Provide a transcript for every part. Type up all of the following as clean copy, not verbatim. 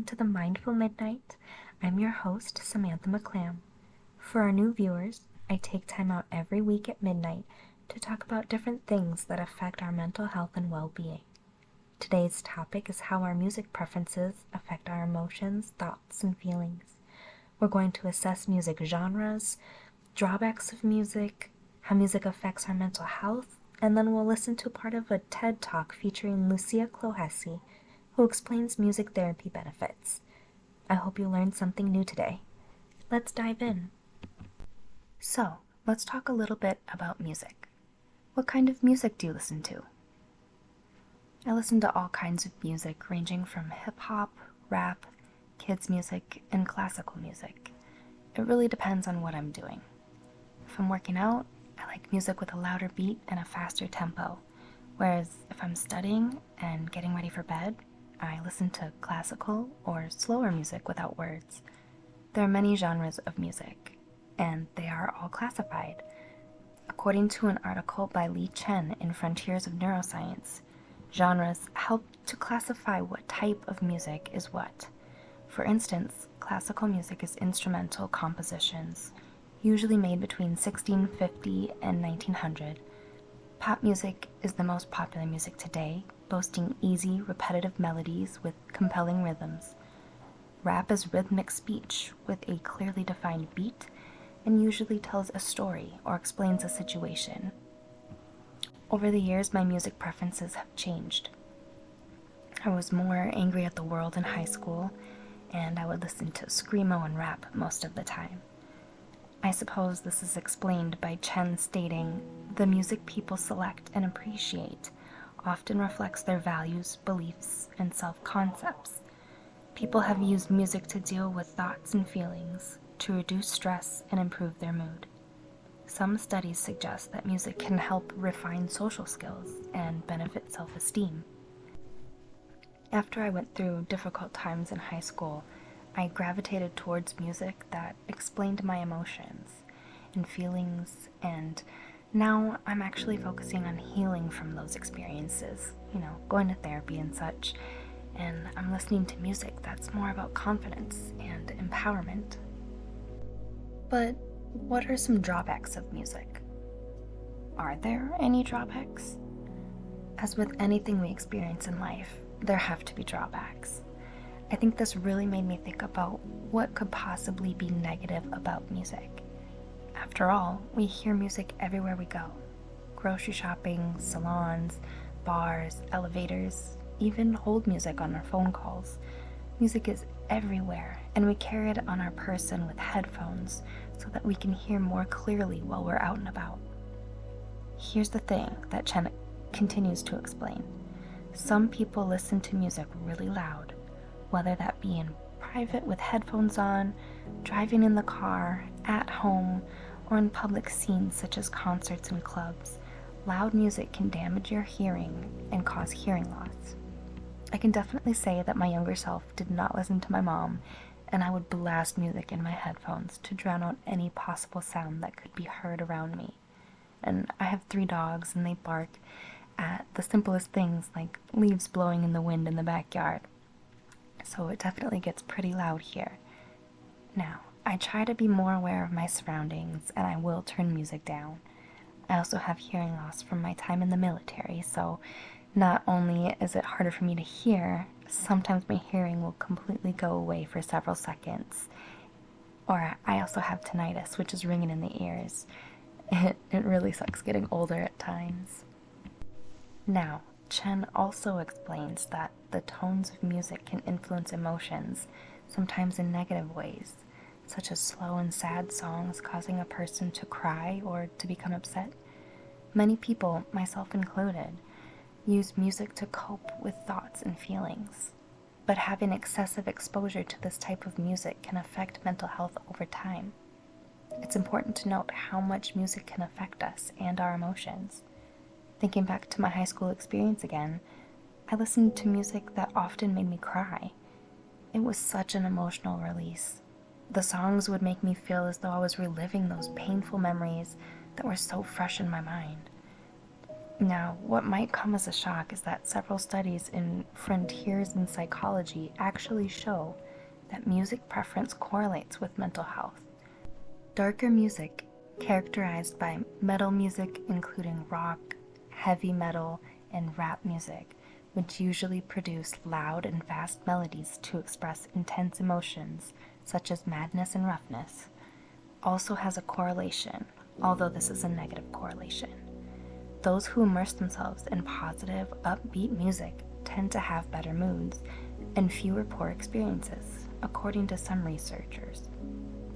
welcome to the Mindful Midnight. I'm your host, Samantha McClam. For our new viewers, I take time out every week at midnight to talk about different things that affect our mental health and well-being. Today's topic is how our music preferences affect our emotions, thoughts, and feelings. We're going to assess music genres, drawbacks of music, how music affects our mental health, and then we'll listen to part of a TED Talk featuring Lucia Clohessy, who explains music therapy benefits. I hope you learned something new today. Let's dive in. So, let's talk a little bit about music. What kind of music do you listen to? I listen to all kinds of music, ranging from hip-hop, rap, kids' music, and classical music. It really depends on what I'm doing. If I'm working out, I like music with a louder beat and a faster tempo, whereas if I'm studying and getting ready for bed, I listen to classical or slower music without words. There are many genres of music, and they are all classified. According to an article by Li Chen in Frontiers of Neuroscience, genres help to classify what type of music is what. For instance, classical music is instrumental compositions, usually made between 1650 and 1900. Pop music is the most popular music today, boasting easy, repetitive melodies with compelling rhythms. Rap is rhythmic speech with a clearly defined beat and usually tells a story or explains a situation. Over the years, my music preferences have changed. I was more angry at the world in high school, and I would listen to screamo and rap most of the time. I suppose this is explained by Chen stating, "The music people select and appreciate often reflects their values, beliefs, and self-concepts. People have used music to deal with thoughts and feelings, to reduce stress and improve their mood. Some studies suggest that music can help refine social skills and benefit self-esteem." After I went through difficult times in high school, I gravitated towards music that explained my emotions and feelings, and now I'm actually focusing on healing from those experiences, going to therapy and such, and I'm listening to music that's more about confidence and empowerment. But what are some drawbacks of music? Are there any drawbacks? As with anything we experience in life, there have to be drawbacks. I think this really made me think about what could possibly be negative about music. After all, we hear music everywhere we go. Grocery shopping, salons, bars, elevators, even hold music on our phone calls. Music is everywhere, and we carry it on our person with headphones so that we can hear more clearly while we're out and about. Here's the thing that Chen continues to explain. Some people listen to music really loud, whether that be in private with headphones on, driving in the car, at home, or in public scenes such as concerts and clubs. Loud music can damage your hearing and cause hearing loss. I can definitely say that my younger self did not listen to my mom, and I would blast music in my headphones to drown out any possible sound that could be heard around me. And I have 3 dogs, and they bark at the simplest things like leaves blowing in the wind in the backyard. So it definitely gets pretty loud here. Now, I try to be more aware of my surroundings, and I will turn music down. I also have hearing loss from my time in the military, so not only is it harder for me to hear, sometimes my hearing will completely go away for several seconds. Or I also have tinnitus, which is ringing in the ears. It really sucks getting older at times. Now, Chen also explains that the tones of music can influence emotions, sometimes in negative ways, such as slow and sad songs causing a person to cry or to become upset. Many people, myself included, use music to cope with thoughts and feelings, but having excessive exposure to this type of music can affect mental health over time. It's important to note how much music can affect us and our emotions. Thinking back to my high school experience again, I listened to music that often made me cry. It was such an emotional release. The songs would make me feel as though I was reliving those painful memories that were so fresh in my mind. Now, what might come as a shock is that several studies in Frontiers in Psychology actually show that music preference correlates with mental health. Darker music, characterized by metal music including rock, heavy metal, and rap music, which usually produce loud and fast melodies to express intense emotions such as madness and roughness, also has a correlation, although this is a negative correlation. Those who immerse themselves in positive, upbeat music tend to have better moods and fewer poor experiences, according to some researchers.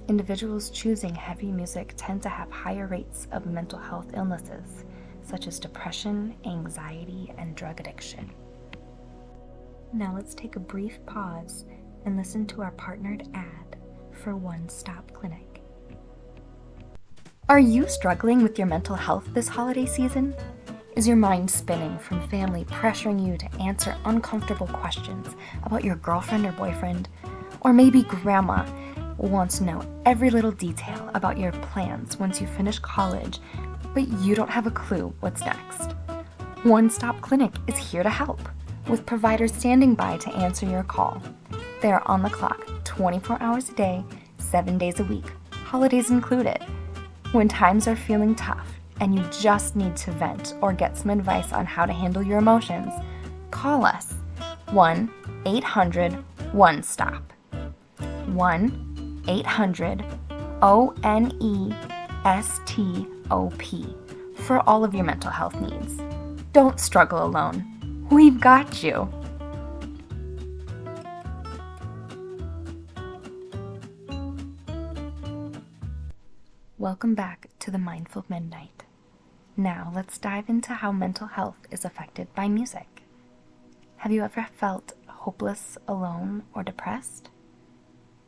Individuals choosing heavy music tend to have higher rates of mental health illnesses, such as depression, anxiety, and drug addiction. Now let's take a brief pause and listen to our partnered ad for One Stop Clinic. Are you struggling with your mental health this holiday season? Is your mind spinning from family pressuring you to answer uncomfortable questions about your girlfriend or boyfriend? Or maybe grandma wants to know every little detail about your plans once you finish college, but you don't have a clue what's next? One Stop Clinic is here to help, with providers standing by to answer your call. They are on the clock 24 hours a day, 7 days a week, holidays included. When times are feeling tough and you just need to vent or get some advice on how to handle your emotions, call us 1-800-ONE-STOP. 1-800-ONESTOP for all of your mental health needs. Don't struggle alone. We've got you. Welcome back to the Mindful Midnight. Now let's dive into how mental health is affected by music. Have you ever felt hopeless, alone, or depressed?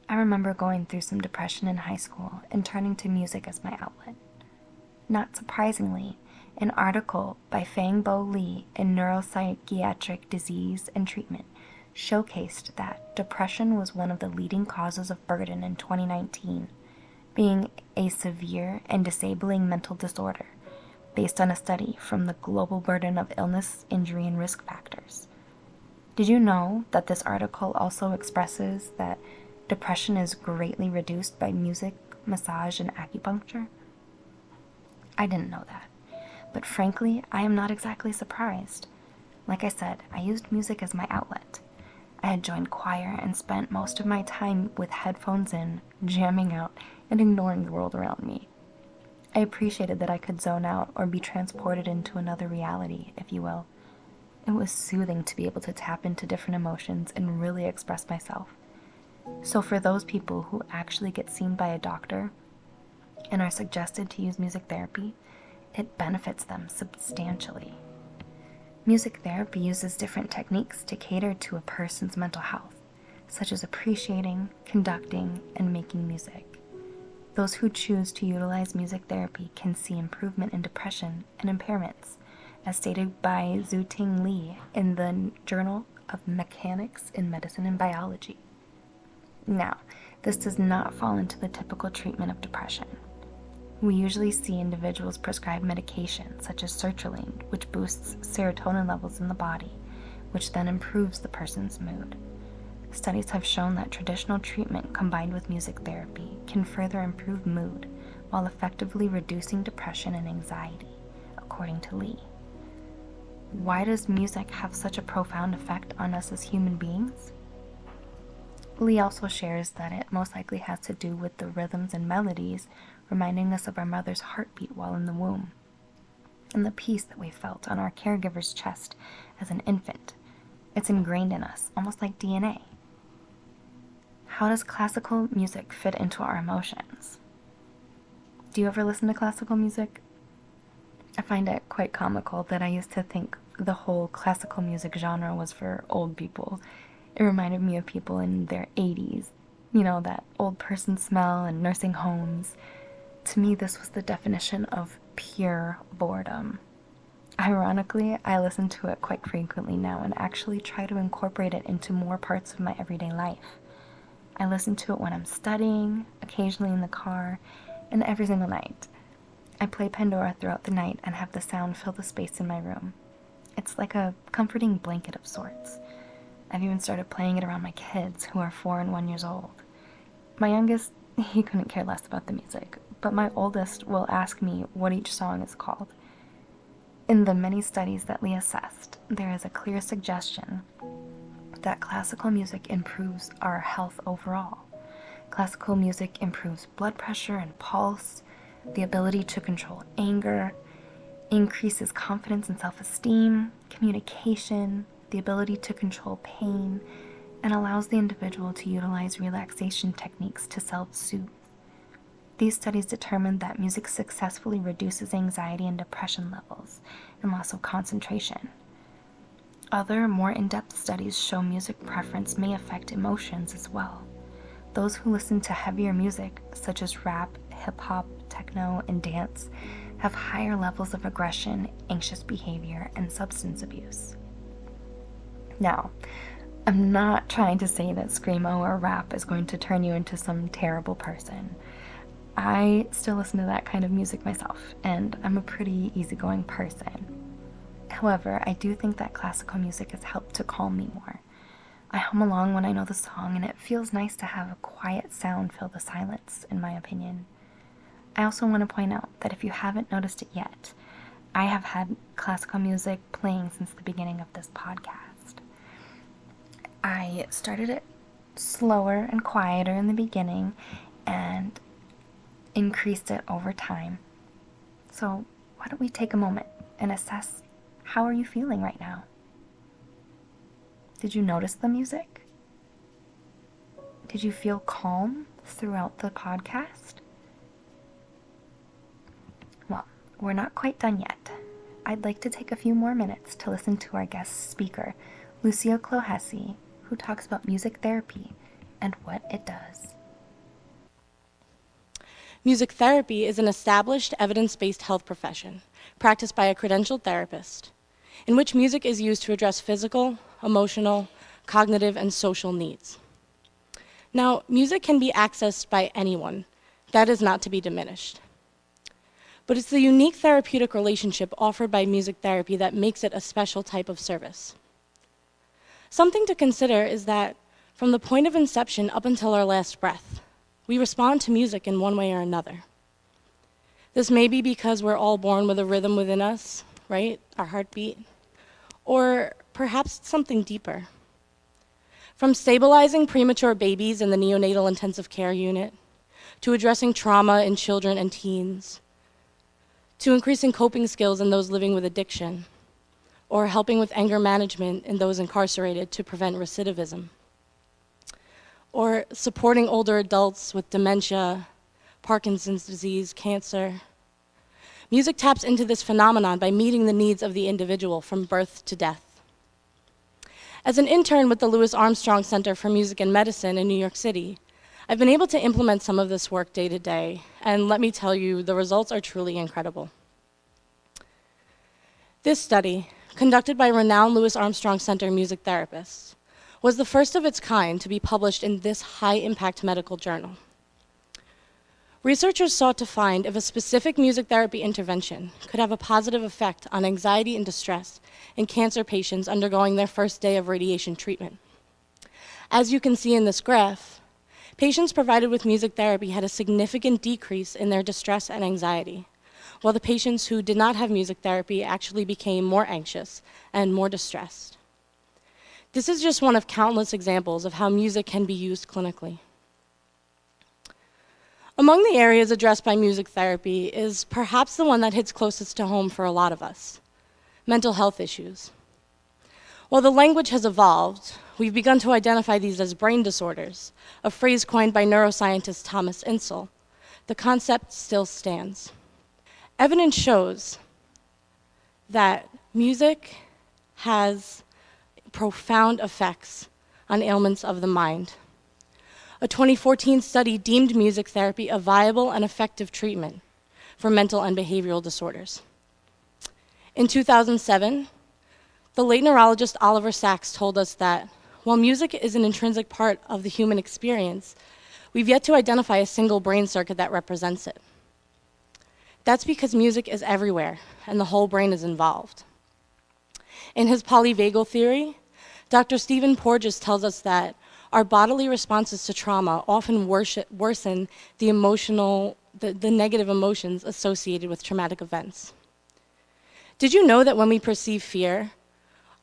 I remember going through some depression in high school and turning to music as my outlet. Not surprisingly, an article by Fang Bo Lee in Neuropsychiatric Disease and Treatment showcased that depression was one of the leading causes of burden in 2019, being a severe and disabling mental disorder based on a study from the Global Burden of Illness, Injury, and Risk Factors. Did you know that this article also expresses that depression is greatly reduced by music, massage, and acupuncture? I didn't know that, but frankly, I am not exactly surprised. Like I said, I used music as my outlet. I had joined choir and spent most of my time with headphones in, jamming out, and ignoring the world around me. I appreciated that I could zone out or be transported into another reality, if you will. It was soothing to be able to tap into different emotions and really express myself. So for those people who actually get seen by a doctor and are suggested to use music therapy, it benefits them substantially. Music therapy uses different techniques to cater to a person's mental health, such as appreciating, conducting, and making music. Those who choose to utilize music therapy can see improvement in depression and impairments, as stated by Zhu-Ting Li in the Journal of Mechanics in Medicine and Biology. Now, this does not fall into the typical treatment of depression. We usually see individuals prescribed medication such as sertraline, which boosts serotonin levels in the body, which then improves the person's mood. Studies have shown that traditional treatment combined with music therapy can further improve mood while effectively reducing depression and anxiety, according to Lee. Why does music have such a profound effect on us as human beings? Lee also shares that it most likely has to do with the rhythms and melodies reminding us of our mother's heartbeat while in the womb, and the peace that we felt on our caregiver's chest as an infant. It's ingrained in us, almost like DNA. How does classical music fit into our emotions? Do you ever listen to classical music? I find it quite comical that I used to think the whole classical music genre was for old people. It reminded me of people in their 80s, that old person smell and nursing homes. To me, this was the definition of pure boredom. Ironically, I listen to it quite frequently now and actually try to incorporate it into more parts of my everyday life. I listen to it when I'm studying, occasionally in the car, and every single night. I play Pandora throughout the night and have the sound fill the space in my room. It's like a comforting blanket of sorts. I've even started playing it around my kids, who are 4 and 1 years old. My youngest, he couldn't care less about the music, but my oldest will ask me what each song is called. In the many studies that Lee assessed, there is a clear suggestion that classical music improves our health overall. Classical music improves blood pressure and pulse, the ability to control anger, increases confidence and self-esteem, communication, the ability to control pain, and allows the individual to utilize relaxation techniques to self-soothe. These studies determined that music successfully reduces anxiety and depression levels and loss of concentration. Other, more in-depth studies show music preference may affect emotions as well. Those who listen to heavier music, such as rap, hip-hop, techno, and dance, have higher levels of aggression, anxious behavior, and substance abuse. Now, I'm not trying to say that screamo or rap is going to turn you into some terrible person. I still listen to that kind of music myself, and I'm a pretty easygoing person. However, I do think that classical music has helped to calm me more. I hum along when I know the song, and it feels nice to have a quiet sound fill the silence, in my opinion. I also want to point out that if you haven't noticed it yet, I have had classical music playing since the beginning of this podcast. I started it slower and quieter in the beginning, and increased it over time. So why don't we take a moment and assess, how are you feeling right now? Did you notice the music? Did you feel calm throughout the podcast? Well, we're not quite done yet. I'd like to take a few more minutes to listen to our guest speaker, Lucia Clohessy, who talks about music therapy and what it does. Music therapy is an established, evidence-based health profession practiced by a credentialed therapist in which music is used to address physical, emotional, cognitive, and social needs. Now, music can be accessed by anyone. That is not to be diminished. But it's the unique therapeutic relationship offered by music therapy that makes it a special type of service. Something to consider is that from the point of inception up until our last breath, we respond to music in one way or another. This may be because we're all born with a rhythm within us, right? Our heartbeat. Or perhaps it's something deeper. From stabilizing premature babies in the neonatal intensive care unit, to addressing trauma in children and teens, to increasing coping skills in those living with addiction, or helping with anger management in those incarcerated to prevent recidivism, or supporting older adults with dementia, Parkinson's disease, cancer. Music taps into this phenomenon by meeting the needs of the individual from birth to death. As an intern with the Louis Armstrong Center for Music and Medicine in New York City, I've been able to implement some of this work day to day, and let me tell you, the results are truly incredible. This study, conducted by renowned Louis Armstrong Center music therapists, was the first of its kind to be published in this high-impact medical journal. Researchers sought to find if a specific music therapy intervention could have a positive effect on anxiety and distress in cancer patients undergoing their first day of radiation treatment. As you can see in this graph, patients provided with music therapy had a significant decrease in their distress and anxiety, while the patients who did not have music therapy actually became more anxious and more distressed. This is just one of countless examples of how music can be used clinically. Among the areas addressed by music therapy is perhaps the one that hits closest to home for a lot of us: mental health issues. While the language has evolved, we've begun to identify these as brain disorders, a phrase coined by neuroscientist Thomas Insel. The concept still stands. Evidence shows that music has profound effects on ailments of the mind. A 2014 study deemed music therapy a viable and effective treatment for mental and behavioral disorders. In 2007, the late neurologist Oliver Sacks told us that while music is an intrinsic part of the human experience, we've yet to identify a single brain circuit that represents it. That's because music is everywhere, and the whole brain is involved. In his polyvagal theory, Dr. Stephen Porges tells us that our bodily responses to trauma often worsen the negative emotions associated with traumatic events. Did you know that when we perceive fear,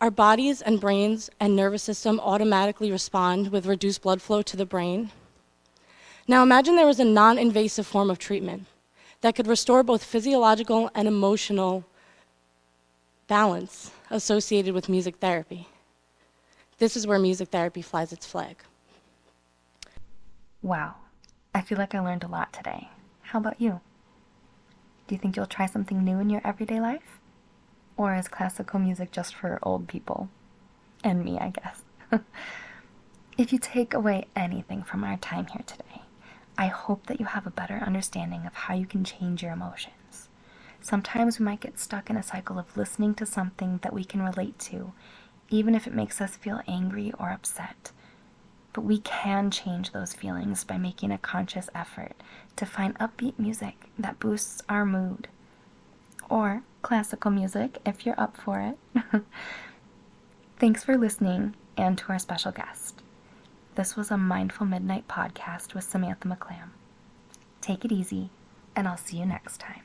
our bodies and brains and nervous system automatically respond with reduced blood flow to the brain? Now imagine there was a non-invasive form of treatment that could restore both physiological and emotional balance associated with music therapy. This is where music therapy flies its flag. Wow, I feel like I learned a lot today. How about you? Do you think you'll try something new in your everyday life? Or is classical music just for old people? And me, I guess. If you take away anything from our time here today, I hope that you have a better understanding of how you can change your emotions. Sometimes we might get stuck in a cycle of listening to something that we can relate to, even if it makes us feel angry or upset. But we can change those feelings by making a conscious effort to find upbeat music that boosts our mood. Or classical music, if you're up for it. Thanks for listening, and to our special guest. This was a Mindful Midnight podcast with Samantha McClam. Take it easy, and I'll see you next time.